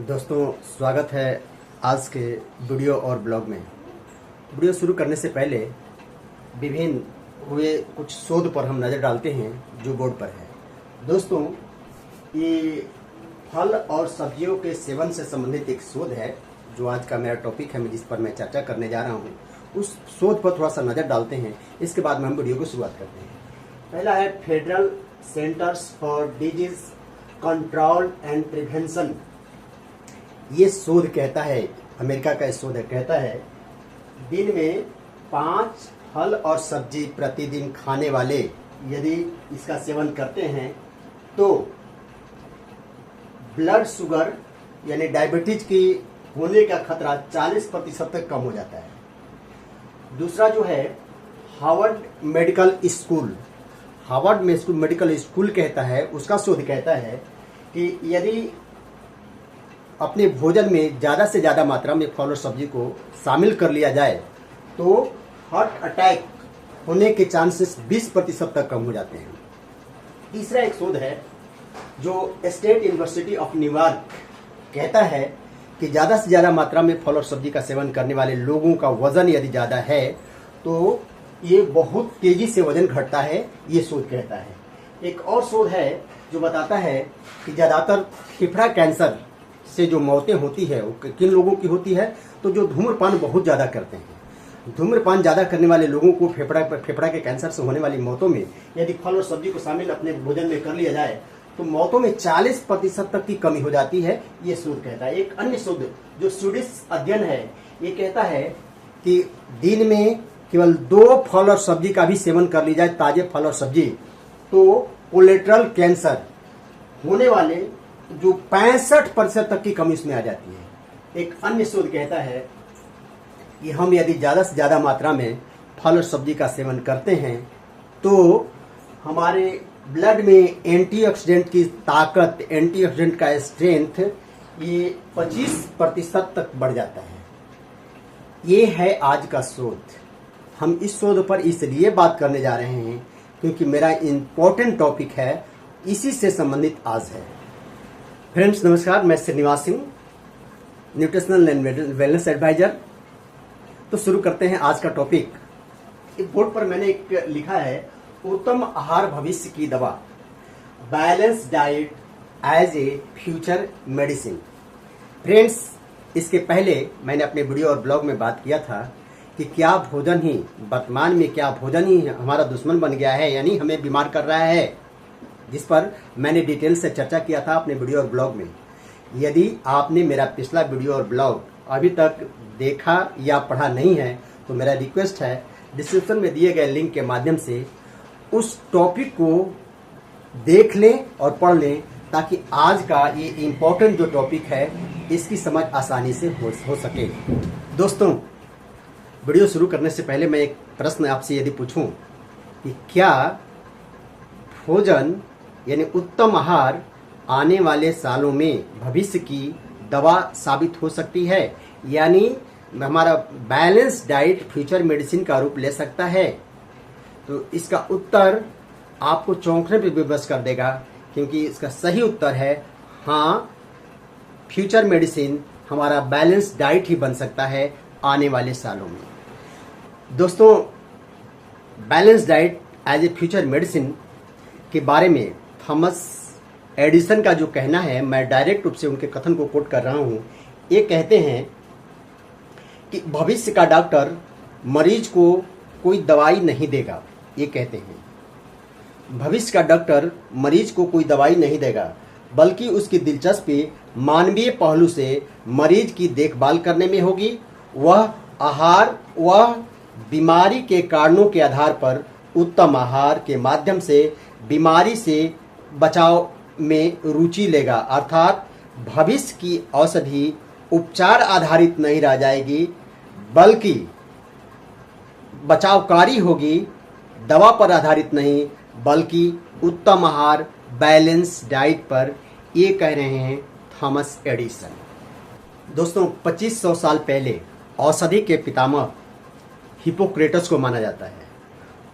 दोस्तों, स्वागत है आज के वीडियो और ब्लॉग में। वीडियो शुरू करने से पहले विभिन्न हुए कुछ शोध पर हम नज़र डालते हैं जो बोर्ड पर है। दोस्तों, ये फल और सब्जियों के सेवन से संबंधित एक शोध है जो आज का मेरा टॉपिक है, जिस पर मैं चर्चा करने जा रहा हूँ। उस शोध पर थोड़ा सा नज़र डालते हैं, इसके बाद में हम वीडियो को शुरुआत करते हैं। पहला है federal centres for disease control and prevention. ये शोध कहता है, अमेरिका का शोध है, कहता है दिन में 5 फल और सब्जी प्रतिदिन खाने वाले यदि इसका सेवन करते हैं तो ब्लड शुगर यानी डायबिटीज की होने का खतरा 40% तक कम हो जाता है। दूसरा जो है Harvard medical school, medical school कहता है, उसका शोध कहता है कि यदि अपने भोजन में ज़्यादा से ज़्यादा मात्रा में फल और सब्जी को शामिल कर लिया जाए तो हार्ट अटैक होने के चांसेस 20% तक कम हो जाते हैं। तीसरा एक शोध है जो स्टेट यूनिवर्सिटी ऑफ न्यूयॉर्क कहता है कि ज़्यादा से ज़्यादा मात्रा में फल और सब्जी का सेवन करने वाले लोगों का वजन यदि ज़्यादा है तो ये बहुत तेज़ी से वजन घटता है, ये शोध कहता है। एक और शोध है जो बताता है कि ज़्यादातर फेफड़ा कैंसर से जो मौतें होती है वो किन लोगों की होती है, तो जो धूम्रपान बहुत ज़्यादा करते हैं। धूम्रपान ज़्यादा करने वाले लोगों को फेफड़ा के कैंसर से होने वाली मौतों में यदि फल और सब्जी को शामिल अपने भोजन में कर लिया जाए तो मौतों में 40% तक की कमी हो जाती है, ये शोध कहता है। एक अन्य शोध जो स्वीडिश अध्ययन है, ये कहता है कि दिन में केवल 2 फल और सब्जी का भी सेवन कर ली जाए, ताजे फल और सब्जी, तो कोलेट्रल कैंसर होने वाले जो 65% तक की कमी इसमें आ जाती है। एक अन्य शोध कहता है कि हम यदि ज़्यादा से ज़्यादा मात्रा में फल और सब्जी का सेवन करते हैं तो हमारे ब्लड में एंटीऑक्सीडेंट की ताकत, एंटीऑक्सीडेंट का स्ट्रेंथ ये 25% तक बढ़ जाता है। ये है आज का शोध। हम इस शोध पर इसलिए बात करने जा रहे हैं क्योंकि मेरा इम्पोर्टेंट टॉपिक है, इसी से संबंधित आज है। फ्रेंड्स नमस्कार, मैं Srinivas Singh, nutritional and wellness advisor. तो शुरू करते हैं आज का टॉपिक। एक बोर्ड पर मैंने एक लिखा है, उत्तम आहार भविष्य की दवा, balance diet as a future medicine. Friends, इसके पहले मैंने अपने वीडियो और ब्लॉग में बात किया था कि क्या भोजन ही वर्तमान में हमारा दुश्मन बन गया है, यानी हमें बीमार कर रहा है, जिस पर मैंने डिटेल से चर्चा किया था अपने वीडियो और ब्लॉग में। यदि आपने मेरा पिछला वीडियो और ब्लॉग अभी तक देखा या पढ़ा नहीं है तो मेरा रिक्वेस्ट है डिस्क्रिप्शन में दिए गए लिंक के माध्यम से उस टॉपिक को देख लें और पढ़ लें, ताकि आज का ये इम्पोर्टेंट जो टॉपिक है इसकी समझ आसानी से हो सके। दोस्तों, वीडियो शुरू करने से पहले मैं एक प्रश्न आपसे यदि पूछूं कि क्या भोजन यानी उत्तम आहार आने वाले सालों में भविष्य की दवा साबित हो सकती है, यानी हमारा बैलेंस डाइट फ्यूचर मेडिसिन का रूप ले सकता है? तो इसका उत्तर आपको चौंकने पर विवश कर देगा, क्योंकि इसका सही उत्तर है हाँ, फ्यूचर मेडिसिन हमारा बैलेंस डाइट ही बन सकता है आने वाले सालों में। दोस्तों, balance diet as a future medicine के बारे में थॉमस एडिसन का जो कहना है, मैं डायरेक्ट रूप से उनके कथन को कोट कर रहा हूं। ये कहते हैं कि भविष्य का डॉक्टर मरीज को कोई दवाई नहीं देगा। ये कहते हैं भविष्य का डॉक्टर मरीज को कोई दवाई नहीं देगा, बल्कि उसकी दिलचस्पी मानवीय पहलू से मरीज की देखभाल करने में होगी। वह बीमारी के कारणों के आधार पर उत्तम आहार के माध्यम से बीमारी से बचाव में रुचि लेगा, अर्थात भविष्य की औषधि उपचार आधारित नहीं रह जाएगी, बल्कि बचावकारी होगी, दवा पर आधारित नहीं बल्कि उत्तम आहार बैलेंस डाइट पर। ये कह रहे हैं थॉमस एडिसन। दोस्तों, 2500 साल पहले औषधि के पितामह हिप्पोक्रेटस को माना जाता है।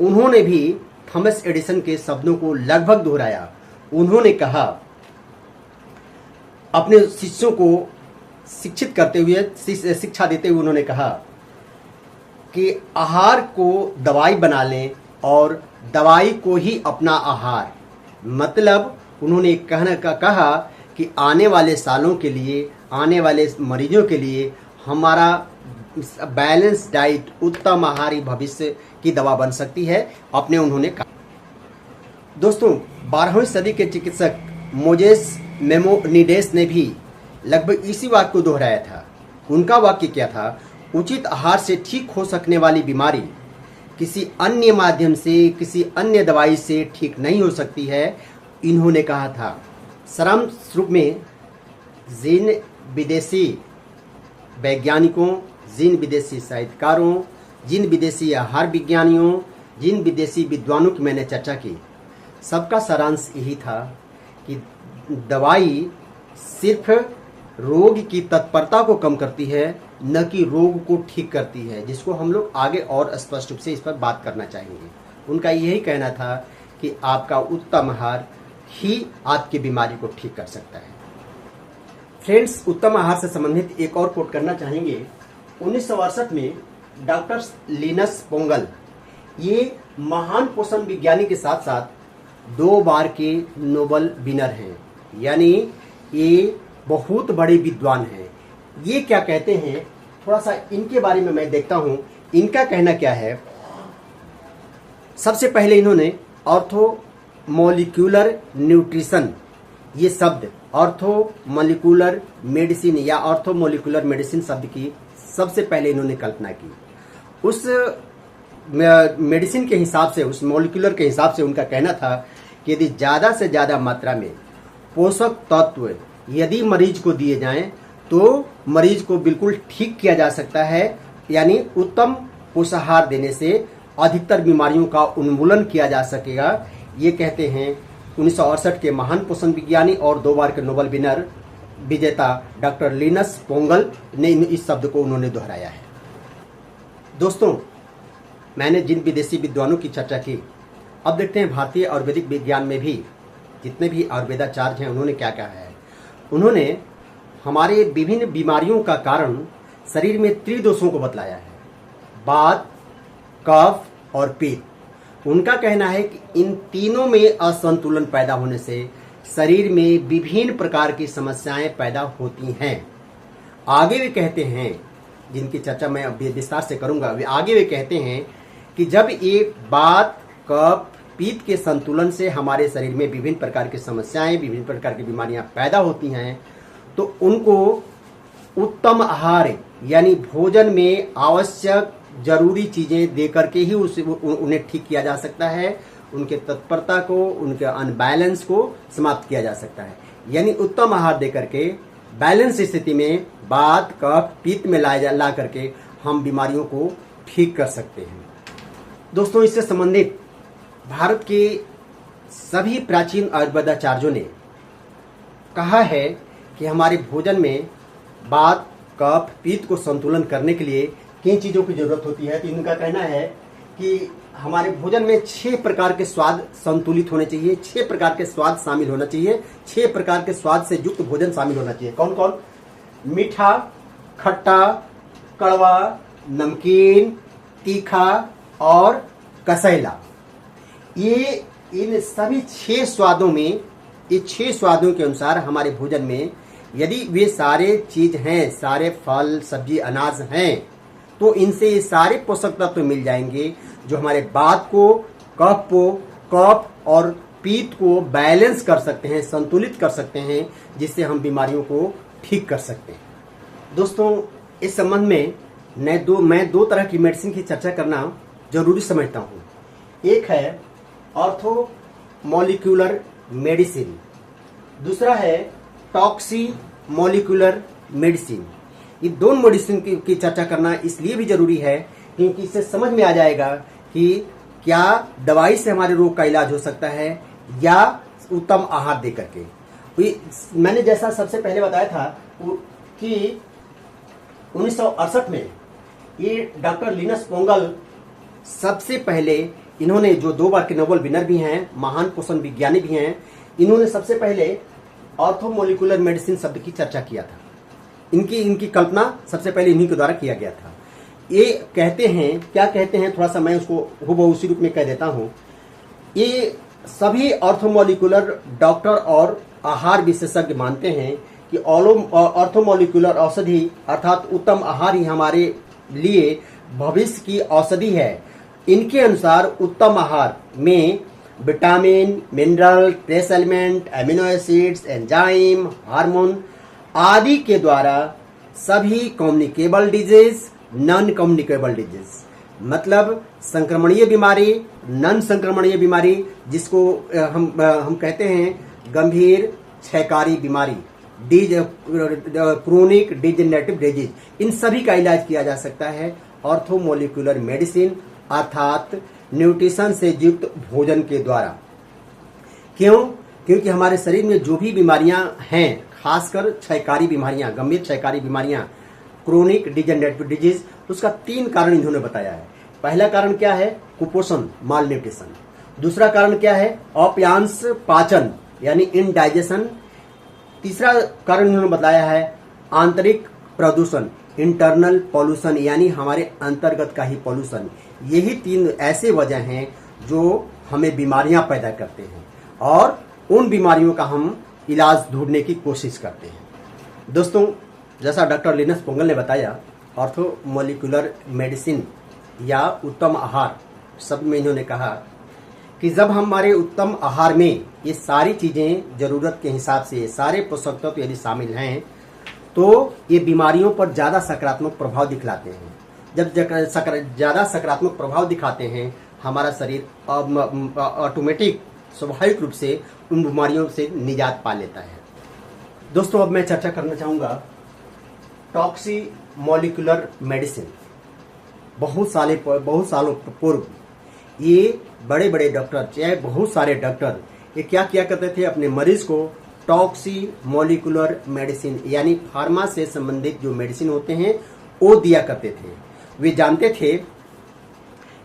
उन्होंने भी थॉमस एडिसन के शब्दों को लगभग दोहराया। उन्होंने कहा अपने शिष्यों को शिक्षित करते हुए, शिक्षा देते हुए उन्होंने कहा कि आहार को दवाई बना लें और दवाई को ही अपना आहार। मतलब उन्होंने कहा कि आने वाले सालों के लिए, आने वाले मरीजों के लिए हमारा बैलेंस डाइट, उत्तम आहार ही भविष्य की दवा बन सकती है, अपने उन्होंने कहा। दोस्तों, 12वीं सदी के चिकित्सक मोजेस मेमोनिडेस ने भी लगभग इसी वाक्य को दोहराया था। उनका वाक्य क्या था? उचित आहार से ठीक हो सकने वाली बीमारी किसी अन्य माध्यम से, किसी अन्य दवाई से ठीक नहीं हो सकती है, इन्होंने कहा था। सारांश रूप में जिन विदेशी वैज्ञानिकों, जिन विदेशी साहित्यकारों, जिन विदेशी आहार विज्ञानियों, जिन विदेशी विद्वानों की मैंने चर्चा की, सबका सारांश यही था कि दवाई सिर्फ रोग की तत्परता को कम करती है, न कि रोग को ठीक करती है, जिसको हम लोग आगे और स्पष्ट रूप से इस पर बात करना चाहेंगे। उनका यही कहना था कि आपका उत्तम आहार ही आपकी बीमारी को ठीक कर सकता है। फ्रेंड्स, उत्तम आहार से संबंधित एक और कोट करना चाहेंगे। 1968 में डॉक्टर लिनस पोंगल, ये महान पोषण विज्ञानी के साथ साथ 2 बार के नोबेल विनर हैं, यानी ये बहुत बड़े विद्वान हैं। ये क्या कहते हैं, थोड़ा सा इनके बारे में मैं देखता हूं, इनका कहना क्या है। सबसे पहले इन्होंने ऑर्थोमोलिक्यूलर न्यूट्रिशन, ये शब्द ऑर्थोमोलिक्यूलर मेडिसिन या ऑर्थोमोलिक्यूलर मेडिसिन शब्द की सबसे पहले इन्होंने कल्पना की। उस मेडिसिन के हिसाब से, उस मॉलिक्यूलर के हिसाब से उनका कहना था कि यदि ज़्यादा से ज़्यादा मात्रा में पोषक तत्व यदि मरीज को दिए जाएं तो मरीज को बिल्कुल ठीक किया जा सकता है, यानी उत्तम पोषाहार देने से अधिकतर बीमारियों का उन्मूलन किया जा सकेगा। ये कहते हैं 1968 के महान पोषण विज्ञानी और 2 बार के नोबेल विनर विजेता डॉक्टर लिनस पोंगल ने इस शब्द को उन्होंने दोहराया है। दोस्तों, मैंने जिन विदेशी विद्वानों की चर्चा की, अब देखते हैं भारतीय आयुर्वेदिक विज्ञान में भी जितने भी आयुर्वेदाचार्य हैं उन्होंने क्या कहा है। उन्होंने हमारे विभिन्न बीमारियों का कारण शरीर में त्रिदोषों को बतलाया है, वात, कफ और पित्त। उनका कहना है कि इन तीनों में असंतुलन पैदा होने से शरीर में विभिन्न प्रकार की समस्याएं पैदा होती हैं। आगे वे कहते हैं, जिनकी चर्चा मैं अब विस्तार से करूंगा, वे आगे वे कहते हैं कि जब ये वात, कफ, पित्त के संतुलन से हमारे शरीर में विभिन्न प्रकार की समस्याएं, विभिन्न प्रकार की बीमारियां पैदा होती हैं, तो उनको उत्तम आहार यानी भोजन में आवश्यक जरूरी चीजें दे करके ही उन्हें ठीक किया जा सकता है। उनके तत्परता को, उनके अनबैलेंस को समाप्त किया जा सकता है। यानी उत्तम आहार दे करके बैलेंस स्थिति में वात, कफ, पित्त में ला करके हम बीमारियों को ठीक कर सकते हैं। दोस्तों, इससे संबंधित भारत के सभी प्राचीन आयुर्वेदाचार्यों ने कहा है कि हमारे भोजन में वात, कफ, पित्त को संतुलन करने के लिए किन चीज़ों की जरूरत होती है। तो इनका कहना है कि हमारे भोजन में 6 प्रकार के स्वाद संतुलित होने चाहिए, 6 प्रकार के स्वाद शामिल होना चाहिए, 6 प्रकार के स्वाद से युक्त भोजन शामिल होना चाहिए। कौन कौन? मीठा, खट्टा, कड़वा, नमकीन, तीखा और कसैला। ये इन सभी 6 स्वादों में, ये 6 स्वादों के अनुसार हमारे भोजन में यदि वे सारे चीज हैं, सारे फल, सब्जी, अनाज हैं, तो इनसे ये सारे पोषक तत्व मिल जाएंगे जो हमारे वात को, कफ और पित्त को बैलेंस कर सकते हैं, संतुलित कर सकते हैं, जिससे हम बीमारियों को ठीक कर सकते हैं। दोस्तों, इस संबंध में मैं दो तरह की मेडिसिन की चर्चा करना जरूरी समझता हूँ। एक है ऑर्थोमोलिक्यूलर मेडिसिन, दूसरा है टॉक्सिमोलिक्यूलर मेडिसिन। ये दोनों मेडिसिन की चर्चा करना इसलिए भी जरूरी है क्योंकि इससे समझ में आ जाएगा कि क्या दवाई से हमारे रोग का इलाज हो सकता है या उत्तम आहार दे करके। मैंने जैसा सबसे पहले बताया था कि 1968 में ये डॉक्टर लिनस पोंगल सबसे पहले, इन्होंने जो 2 बार के नोबेल विनर भी हैं, महान पोषण विज्ञानी भी हैं, इन्होंने सबसे पहले ऑर्थोमोलिकुलर मेडिसिन शब्द की चर्चा किया था। इनकी कल्पना सबसे पहले इन्हीं के द्वारा किया गया था। ये कहते हैं, क्या कहते हैं, थोड़ा सा मैं उसको हूबहू उसी रूप में कह देता हूँ। ये सभी ऑर्थोमोलिकुलर डॉक्टर और आहार विशेषज्ञ मानते हैं कि ऑर्थोमोलिकुलर औषधि अर्थात उत्तम आहार ही हमारे लिए भविष्य की औषधि है। इनके अनुसार उत्तम आहार में vitamin, mineral, trace element, amino acids, enzyme, hormone आदि के द्वारा सभी communicable disease, non communicable disease मतलब संक्रमणीय बीमारी, नॉन संक्रमणीय बीमारी, जिसको हम कहते हैं गंभीर क्षयकारी बीमारी, क्रोनिक डिजेनरेटिव डिजीज, इन सभी का इलाज किया जा सकता है ऑर्थोमोलिकुलर मेडिसिन अर्थात न्यूट्रिशन से युक्त भोजन के द्वारा। क्यों? क्योंकि हमारे शरीर में जो भी बीमारियां हैं, खासकर क्षयकारी बीमारियां, गंभीर क्षयकारी बीमारियां, क्रोनिक डिजेनरेटिव डिजीज, उसका 3 कारण इन्होंने बताया है। पहला कारण क्या है? कुपोषण, माल न्यूट्रिशन। दूसरा कारण क्या है? अपयांश पाचन यानी इनडाइजेशन। तीसरा कारण इन्होंने बताया है आंतरिक प्रदूषण, इंटरनल पॉल्यूशन यानी हमारे अंतर्गत का ही पॉल्यूशन। यही 3 ऐसे वजह हैं जो हमें बीमारियां पैदा करते हैं और उन बीमारियों का हम इलाज ढूंढने की कोशिश करते हैं। दोस्तों, जैसा डॉक्टर लिनस पोंगल ने बताया, ऑर्थोमोलिकुलर मेडिसिन या उत्तम आहार शब्द में इन्होंने कहा कि जब हमारे उत्तम आहार में ये सारी चीजें जरूरत के हिसाब से सारे पोषक तत्व यदि शामिल हैं तो ये बीमारियों पर ज्यादा सकारात्मक प्रभाव दिखलाते हैं। जब ज्यादा सकारात्मक प्रभाव दिखाते हैं, हमारा शरीर ऑटोमेटिक स्वाभाविक रूप से उन बीमारियों से निजात पा लेता है। दोस्तों, अब मैं चर्चा करना चाहूंगा टॉक्सिमोलिकुलर मेडिसिन। बहुत सालों पूर्व ये बड़े बड़े डॉक्टर, चाहे बहुत सारे डॉक्टर, ये क्या किया करते थे, अपने मरीज को टॉक्सिमोलिकुलर मेडिसिन यानी फार्मा से संबंधित जो मेडिसिन होते हैं वो दिया करते थे। वे जानते थे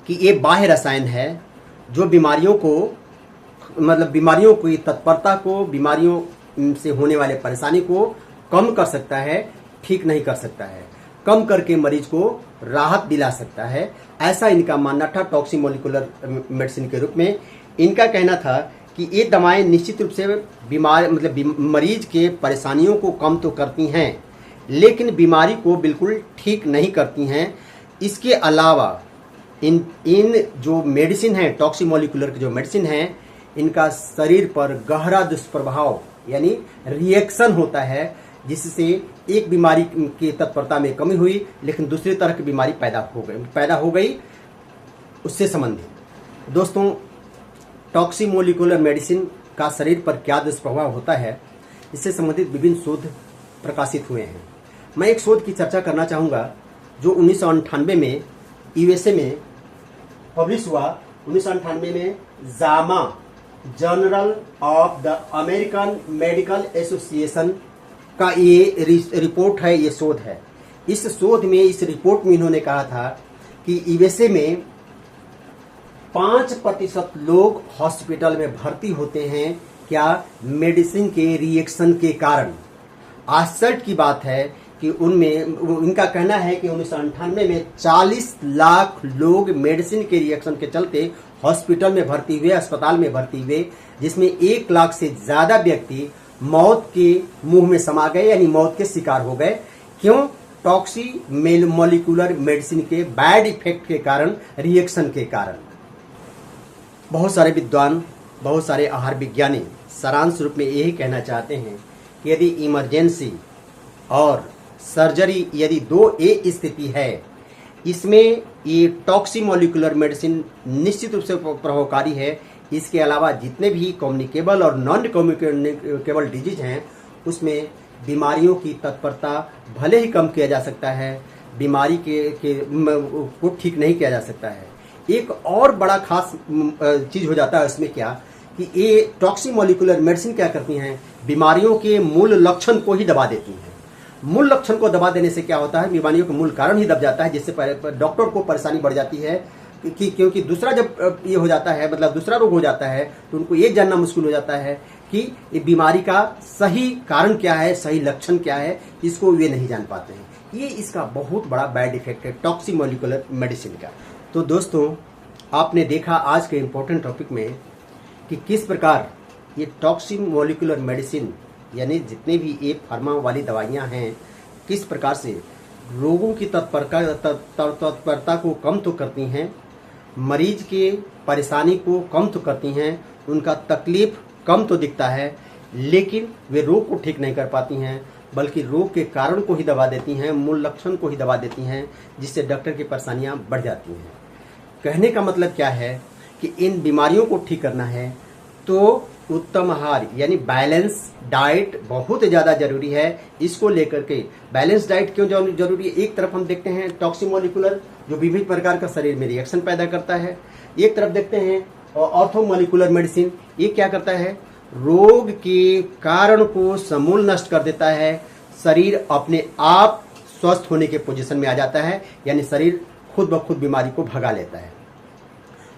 कि ये बाह्य रसायन है जो बीमारियों की तत्परता को, बीमारियों से होने वाले परेशानी को कम कर सकता है, ठीक नहीं कर सकता है, कम करके मरीज को राहत दिला सकता है। ऐसा इनका मानना था टॉक्सिमोलिकुलर मेडिसिन के रूप में। इनका कहना था कि ये दवाएं निश्चित रूप से मरीज के परेशानियों को कम तो करती हैं लेकिन बीमारी को बिल्कुल ठीक नहीं करती हैं। इसके अलावा इन जो मेडिसिन है, टॉक्सिमोलिकुलर की जो मेडिसिन है, इनका शरीर पर गहरा दुष्प्रभाव यानी रिएक्शन होता है, जिससे एक बीमारी की तत्परता में कमी हुई लेकिन दूसरी तरह की बीमारी पैदा हो गई उससे संबंधित। दोस्तों, टॉक्सिमोलिकुलर मेडिसिन का शरीर पर क्या दुष्प्रभाव होता है, इससे संबंधित विभिन्न शोध प्रकाशित हुए हैं। मैं एक शोध की चर्चा करना चाहूंगा जो 1998 में यूएसए में पब्लिश हुआ। 1998 में Jama journal of the American medical association का ये रिपोर्ट है, ये शोध है। इस रिपोर्ट में इन्होंने कहा था कि यूएसए में 5% लोग हॉस्पिटल में भर्ती होते हैं क्या मेडिसिन के रिएक्शन के कारण। आश्चर्य की बात है कि इनका कहना है कि 1998 में 40 लाख लोग मेडिसिन के रिएक्शन के चलते हॉस्पिटल में भर्ती हुए, अस्पताल में भर्ती हुए, जिसमें 1 लाख से ज्यादा व्यक्ति मौत के मुंह में समा गए यानी मौत के शिकार हो गए। क्यों? टॉक्सिमोलिकुलर मेडिसिन के बैड इफेक्ट के कारण, रिएक्शन के कारण। बहुत सारे विद्वान, बहुत सारे आहार विज्ञानी सारांश रूप में यही कहना चाहते हैं कि यदि इमरजेंसी और सर्जरी यदि 2A स्थिति है, इसमें ये टॉक्सिमोलिकुलर मेडिसिन निश्चित रूप से प्रभावकारी है। इसके अलावा जितने भी कम्युनिकेबल और नॉन कम्युनिकेबल डिजीज हैं उसमें बीमारियों की तत्परता भले ही कम किया जा सकता है, बीमारी को ठीक नहीं किया जा सकता है। एक और बड़ा खास चीज हो जाता है इसमें क्या कि ये टॉक्सिमोलिकुलर मेडिसिन क्या करती हैं, बीमारियों के मूल लक्षण को ही दबा देती हैं। मूल लक्षण को दबा देने से क्या होता है, बीमारियों का मूल कारण ही दब जाता है, जिससे डॉक्टर को परेशानी बढ़ जाती है क्योंकि दूसरा जब ये हो जाता है, मतलब दूसरा रोग हो जाता है, तो उनको ये जानना मुश्किल हो जाता है कि ये बीमारी का सही कारण क्या है, सही लक्षण क्या है, इसको वे नहीं जान पाते हैं। ये इसका बहुत बड़ा बैड इफेक्ट है टॉक्सिमोलिकुलर मेडिसिन का। तो दोस्तों, आपने देखा आज के इम्पोर्टेंट टॉपिक में कि किस प्रकार ये टॉक्सिमोलिकुलर मेडिसिन यानी जितने भी ये फार्मा वाली दवाइयाँ हैं, किस प्रकार से रोगों की तत्परता को कम तो करती हैं, मरीज के परेशानी को कम तो करती हैं, उनका तकलीफ कम तो दिखता है, लेकिन वे रोग को ठीक नहीं कर पाती हैं, बल्कि रोग के कारण को ही दबा देती हैं, मूल लक्षण को ही दबा देती हैं, जिससे डॉक्टर की परेशानियां बढ़ जाती हैं। कहने का मतलब क्या है कि इन बीमारियों को ठीक करना है तो उत्तम आहार यानी बैलेंस डाइट बहुत ज़्यादा जरूरी है। इसको लेकर के बैलेंस डाइट क्यों जरूरी है? एक तरफ हम देखते हैं टॉक्सिमोलिकुलर जो विभिन्न प्रकार का शरीर में रिएक्शन पैदा करता है, एक तरफ देखते हैं ऑर्थोमोलिकुलर मेडिसिन, ये क्या करता है? रोग के कारण को समूल नष्ट कर देता है, शरीर अपने आप स्वस्थ होने के पोजीशन में आ जाता है, यानी शरीर खुद ब खुद बीमारी को भगा लेता है।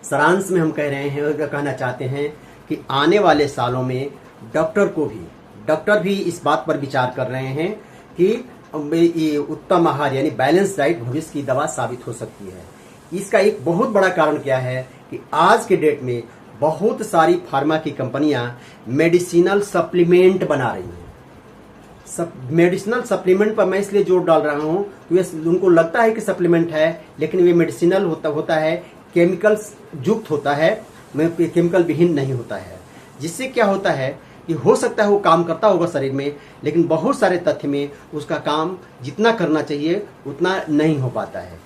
सारांश में हम कह रहे हैं, कहना चाहते हैं कि आने वाले सालों में डॉक्टर भी इस बात पर विचार कर रहे हैं कि ये उत्तम आहार यानी बैलेंस डाइट भविष्य की दवा साबित हो सकती है। इसका एक बहुत बड़ा कारण क्या है कि आज के डेट में बहुत सारी फार्मा की कंपनियां मेडिसिनल सप्लीमेंट बना रही हैं। मेडिसिनल सप्लीमेंट पर मैं इसलिए जोर डाल रहा हूं कि उनको लगता है कि सप्लीमेंट है, लेकिन वे मेडिसिनल होता है, केमिकल्स युक्त होता है, केमिकल विहीन नहीं होता है। जिससे क्या होता है कि हो सकता है वो काम करता होगा शरीर में, लेकिन बहुत सारे तथ्य में उसका काम जितना करना चाहिए उतना नहीं हो पाता है।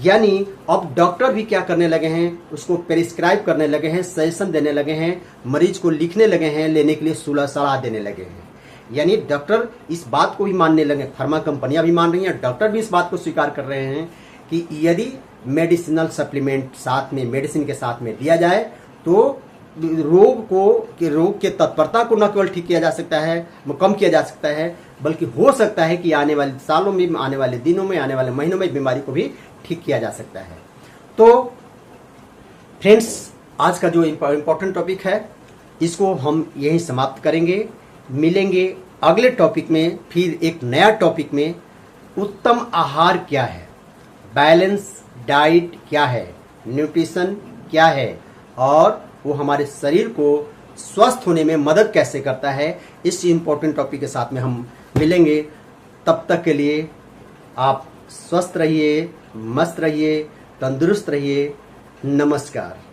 यानी अब डॉक्टर भी क्या करने लगे हैं, उसको प्रिस्क्राइब करने लगे हैं, सजेशन देने लगे हैं, मरीज को लिखने लगे हैं, लेने के लिए सलाह देने लगे हैं। यानी डॉक्टर इस बात को भी मानने लगे, फार्मा कंपनियां भी मान रही हैं, डॉक्टर भी इस बात को स्वीकार कर रहे हैं कि यदि मेडिसिनल सप्लीमेंट साथ में मेडिसिन के साथ में दिया जाए तो रोग के तत्परता को न केवल ठीक किया जा सकता है, कम किया जा सकता है, बल्कि हो सकता है कि आने वाले सालों में, आने वाले दिनों में, आने वाले महीनों में बीमारी को भी ठीक किया जा सकता है। तो फ्रेंड्स, आज का जो इम्पोर्टेंट टॉपिक है इसको हम यहीं समाप्त करेंगे। मिलेंगे अगले टॉपिक में, फिर एक नया टॉपिक में। उत्तम आहार क्या है, बैलेंस डाइट क्या है, न्यूट्रिशन क्या है, और वो हमारे शरीर को स्वस्थ होने में मदद कैसे करता है, इस इम्पोर्टेंट टॉपिक के साथ में हम मिलेंगे। तब तक के लिए आप स्वस्थ रहिए, मस्त रहिए, तंदुरुस्त रहिए। नमस्कार।